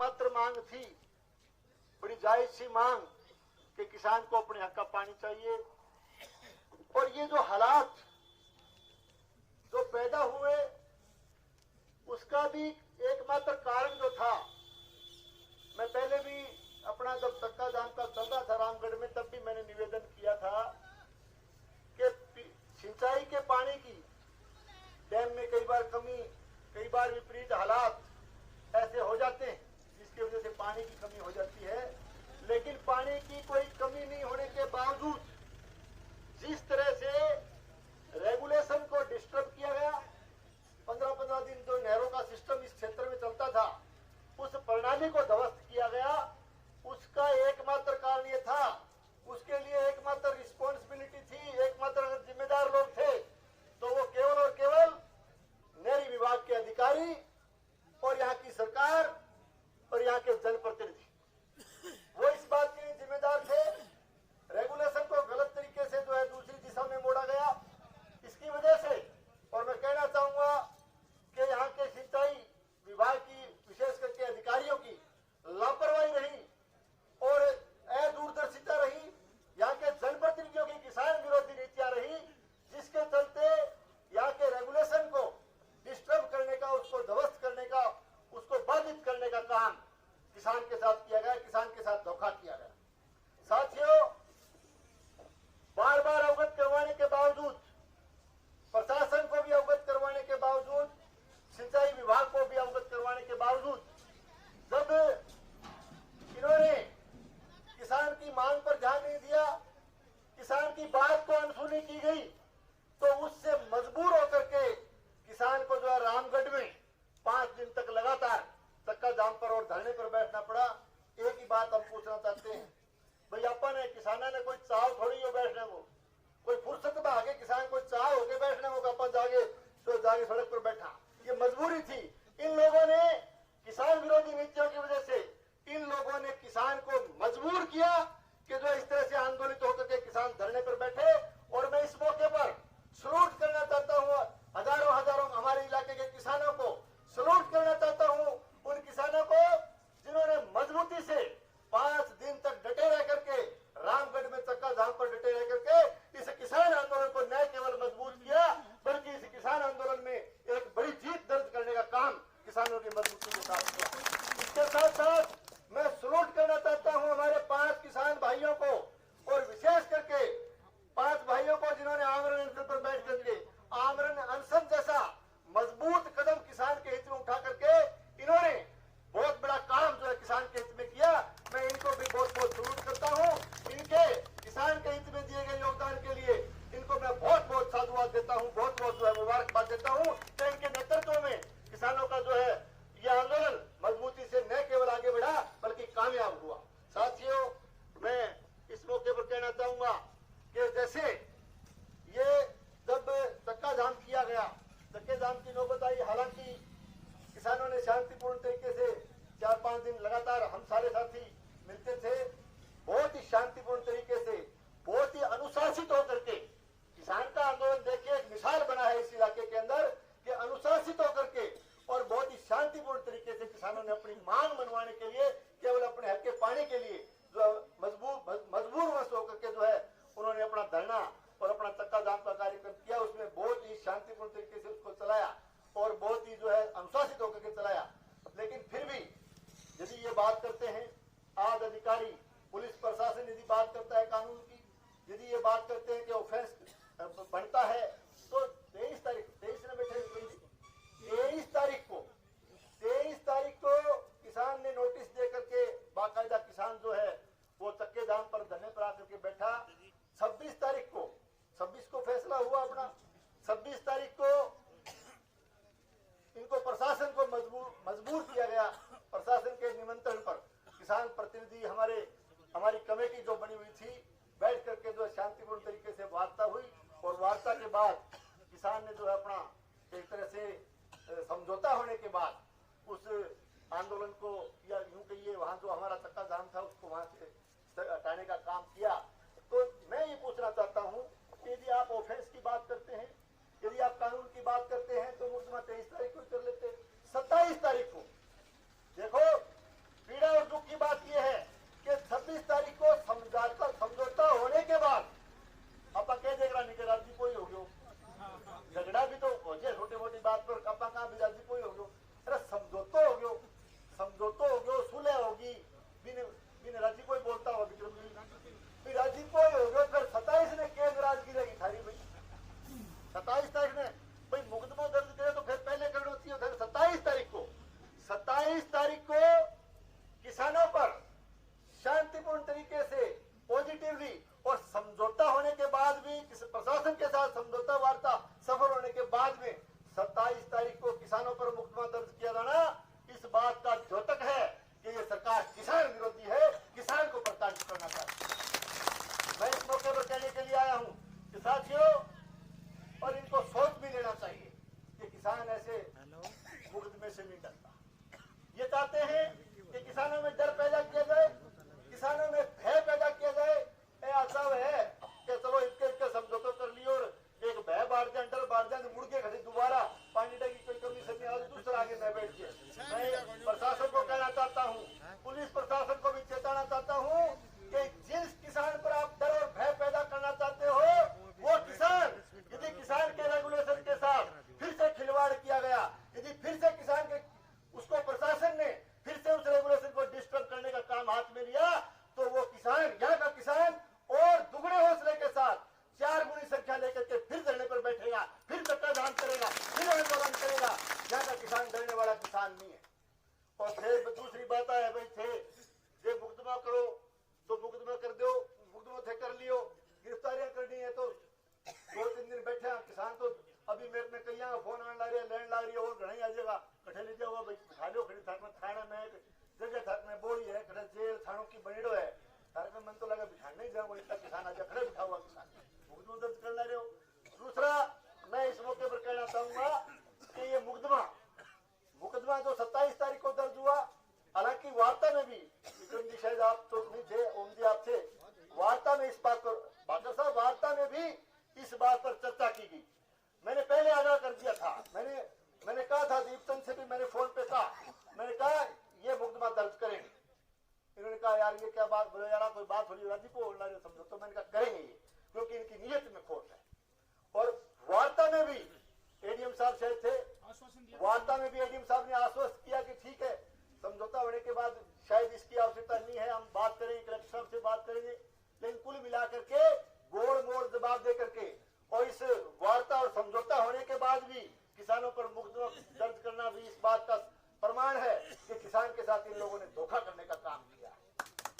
एकमात्र मांग थी, बड़ी जायज सी मांग, कि किसान को अपने हक का पानी चाहिए। और ये जो हालात जो पैदा हुए, उसका भी एकमात्र कारण जो था, मैं पहले भी अपना जब चक्का जाम का चल रहा था रामगढ़ में, तब भी मैंने निवेदन किया था कि सिंचाई के पानी की डैम में कई बार कमी, कई बार विपरीत हालात ऐसे हो जाते हैं जिसकी वजह से पानी की कमी हो जाती है। लेकिन पानी की कोई कमी नहीं होने के बावजूद जिस तरह से रेगुलेशन को डिस्टर्ब किया गया, 15-15 दिन जो नहरों का सिस्टम इस क्षेत्र में चलता था, उस प्रणाली को ध्वस्त किया गया, उसका एकमात्र कारण ये था, उसके लिए एकमात्र रिस्पॉन्सिबिलिटी थी, एकमात्र जिम्मेदार लोग थे, तो वो केवल और केवल नहरी विभाग के अधिकारी और यहाँ की सरकार और यहाँ के जनप्रतिनिधि, वो इस बात के लिए जिम्मेदार थे। रेगुलेशन को गलत तरीके से जो है दूसरी दिशा में मोड़ा गया, इसकी वजह से। और मैं कहना चाहूंगा कि यहाँ के सिंचाई विभाग की, विशेष करके अधिकारियों की लापरवाही रही और अदूरदर्शिता रही, यहाँ के जनप्रतिनिधियों की किसान विरोधी नीतियां रही, जिसके चलते यहाँ के रेगुलेशन को डिस्टर्ब करने का, उसको ध्वस्त करने का, उसको बाधित करने का काम किसान के साथ किया गया, किसान के साथ धोखा किया गया। साथियों, बार बार अवगत करवाने के बावजूद, प्रशासन को भी अवगत करवाने के बावजूद, सिंचाई विभाग को भी अवगत करवाने के बावजूद, जब इन्होंने किसान की मांग पर ध्यान नहीं दिया, किसान की बात को अनसुनी की गई, तो उससे मजबूर होकर के किसान को जो है रामगढ़ में 5 दिन तक लगातार चक्का जाम पर और धरने पर बैठना पड़ा। एक ही बात हम पूछना चाहते हैं, भाई अपन है, किसाना ने कोई चाव थोड़ी हो बैठने को, कोई फुर्सत में आगे किसान कोई चाव होके बैठने को, अपन जाके तो जाके सड़क पर बैठा, ये मजबूरी थी। इन लोगों ने किसान विरोधी नीतियों की वजह से इन लोगों ने किसान को मजबूर किया कि जो इस तरह से आंदोलित होकर के किसान धरने पर बैठे। और मैं इस मौके पर सलूट करना चाहता हूँ हजारों हमारे इलाके के किसानों को, सलूट करना चाहता हूँ उन किसानों को जिन्होंने मजबूती से 5 दिन तक डटे रह करके रामगढ़ में चक्का जाम पर डटे रह करके इस किसान आंदोलन को न केवल मजबूत किया, बल्कि इस किसान आंदोलन में एक बड़ी जीत दर्ज करने का काम किसानों की मजबूती के साथ किया। इसके साथ साथ मैं सलूट करना चाहता हूं हमारे 5 किसान भाइयों को, और विशेष करके 5 भाइयों को जिन्होंने आमरण अनशन पर बैठ करके आमरण अनशन जैसा मजबूत कदम किसान के हित में उठा करके इन्होंने बहुत बड़ा काम जो है किसान के हित में किया। मैं इनको भी बहुत बहुत सलूट करता हूं। इनके किसान के हित में दिए गए योगदान के लिए इनको मैं बहुत बहुत साधुवाद देता हूं, बहुत बहुत जो है मुबारकबाद देता हूं कि इनके नेतृत्व में किसानों का जो है यह आंदोलन मजबूती से न केवल आगे बढ़ा बल्कि कामयाब हुआ। साथियों, मैं इस मौके पर कहना चाहूंगा कि जैसे ये जब चक्का जाम किया गया, चक्के जाम की नौबत आई, हालांकि किसानों ने शांतिपूर्ण तरीके से 4-5 दिन लगातार हम सारे साथी मिलते थे, बहुत ही शांतिपूर्ण तरीके से, बहुत ही अनुशासित होकर के किसान का आंदोलन देखिए एक मिसाल बना है इस इलाके के अंदर कि अनुशासित होकर के और बहुत ही शांतिपूर्ण तरीके से किसानों ने अपनी मांग मनवाने के लिए, केवल अपने हक के पाने के लिए जो मजबूर होकर के जो है उन्होंने अपना धरना और अपना चक्का जाम का कार्यक्रम किया। उसमें बहुत ही शांतिपूर्ण तरीके से उसको चलाया और बहुत ही जो है अनुशासित होकर के चलाया। लेकिन फिर भी यदि ये बात करते हैं, आज अधिकारी, पुलिस प्रशासन यदि बात करता है कानून की, यदि ये बात करते हैं कि ऑफेंस बढ़ता है, तो 23 तारीख को किसान ने नोटिस दे करके बाकायदा किसान जो है वो चक्के जाम पर धरने पर आकर के बैठा। 26 को फैसला हुआ अपना, 26 तारीख को इनको प्रशासन को मजबूर किया गया। प्रशासन के निमंत्रण पर किसान प्रतिनिधि हमारी कमेटी जो बनी हुई थी बैठ करके जो शांतिपूर्ण तरीके से वार्ता हुई और वार्ता के बाद किसान ने जो है अपना एक तरह से समझौता होने के बाद उस आंदोलन को, या यूं कहिए वहां जो हमारा चक्का जाम था उसको वहां से हटाने का काम किया। तो मैं ये पूछना चाहता हूं कि यदि आप ऑफेंस की बात करते हैं, यदि आप कानून की बात करते हैं, तो मुकदमा 23 तारीख को कर लेते। 27 तारीख को देखो यार ये क्या बात बोले यार, कोई बात होली राजी को बोलना समझो, तो मैंने कहा करेंगे ये, क्योंकि इनकी नीयत में खोट है। और वार्ता में भी एडीएम साहब शायद थे, वार्ता में भी एडीएम साहब ने आश्वस्त किया कि ठीक है, समझौता होने के बाद शायद इसकी आवश्यकता नहीं है, हम बात करेंगे, कलेक्टर साहब से बात करेंगे। लेकिन कुल मिलाकर के गोड़ मोड़ जवाब दे करके और इस वार्ता और समझौता होने के बाद भी किसानों पर मुकदमा दर्ज करना भी इस बात का प्रमाण है कि किसान के साथ इन लोगों ने धोखा करने का काम किया है।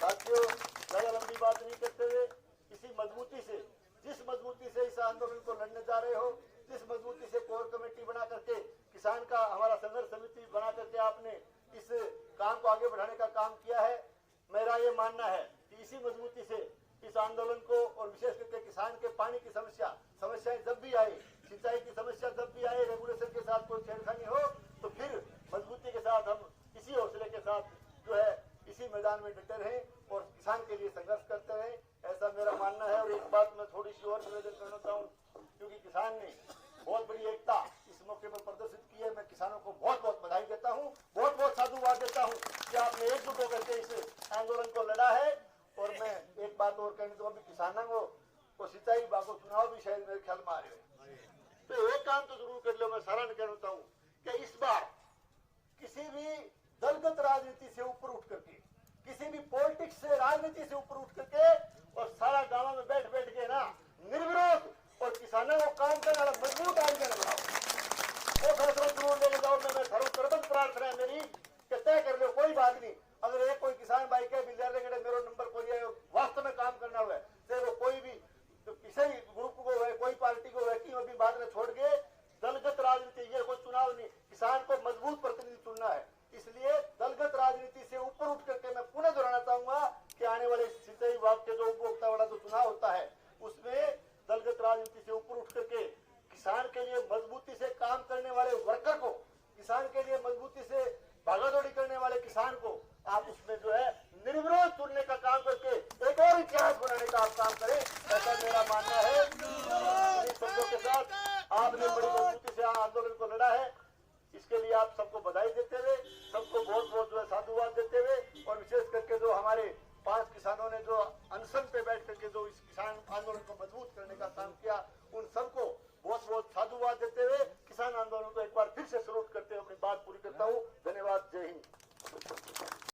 साथियों, ज्यादा लंबी बात नहीं करते हुए इसी मजबूती से, जिस मजबूती से इस आंदोलन को लड़ने जा रहे हो, जिस मजबूती से कोर कमेटी बना करके किसान का हमारा संघर्ष समिति बना करके आपने इस काम को आगे बढ़ाने का काम किया है, मेरा ये मानना है कि इसी मजबूती से इस आंदोलन को और विशेष करके किसान के पानी की समस्याएं जब भी आए, सिंचाई की समस्या जब भी आए, रेगुलेशन के साथ कोई छेड़खानी हो, तो फिर मजबूती के साथ हम इसी हौसले के साथ जो है इसी मैदान में डटे रहें और किसान के लिए संघर्ष करते रहें, ऐसा मेरा मानना है। और एक बात मैं थोड़ी सी और निवेदन करना चाहूँ, क्योंकि किसान ने बहुत बड़ी एकता इस मौके पर प्रदर्शित की है, मैं किसानों को बहुत बहुत बधाई देता हूँ, बहुत बहुत साधुवाद देता हूँ कि आपने एकजुट होकर के इस आंदोलन को लड़ा है। और मैं एक बात और कहने तो अभी किसानों को सिंचाई विभाग को चुनाव भी शायद मेरे ख्याल में आ रहे हैं, तो एक काम तो जरूर कर लो, मैं सारा कहना चाहूँ कि इस बार किसी भी दलगत राजनीति से ऊपर उठ करके, किसी भी पॉलिटिक्स से, राजनीति से ऊपर उठ करके और सारा गांव में बैठ बैठ के ना निर्विरोध और किसानों को काम करने वाला मजबूत आयोजन बनाओ, वो फैसला जरूर लेके जाओ। मैं सर्वप्रथम प्रार्थना है मेरी कि तय कर लो, कोई बात नहीं, अगर एक कोई किसान भाई के विद्यालय के मेरा नंबर कोई वास्तव में काम करना हुआ है, चाहे वो कोई भी तो किसी ग्रुप को है, कोई पार्टी को है, कि अभी बात में छोड़ के दलगत राजनीति, ये कोई चुनाव नहीं, किसान को मजबूत प्रतिनिधि चुनना है। इसलिए दलगत राजनीति से ऊपर उठ करके मैं पुनः दोहराना चाहूंगा कि आने वाले सिंचाई विभाग के जो उपभोक्ता वाला जो चुनाव होता है, उसमें दलगत राजनीति से ऊपर उठ करके किसान के लिए मजबूती से काम करने वाले वर्कर को, किसान के लिए मजबूती से भागादौड़ी करने वाले किसान को आप उसमें जो है निर्विरोध चुनने का काम करके एक और इतिहास बनाने का आप काम करें, ऐसा मेरा मानना है। शब्दों के साथ आपने बड़ी मजबूती से आंदोलन को लड़ा है, इसके लिए आप सबको बधाई देते हुए, सबको बहुत बहुत जो है साधुवाद देते हुए, और विशेष करके जो हमारे 5 किसानों ने जो अनशन पे बैठ करके जो इस किसान आंदोलन को मजबूत करने का काम किया, उन सबको बहुत बहुत साधुवाद देते हुए किसान आंदोलन को एक बार फिर से सलूट करते हुए अपनी बात पूरी करता हूँ। धन्यवाद। जय हिंद।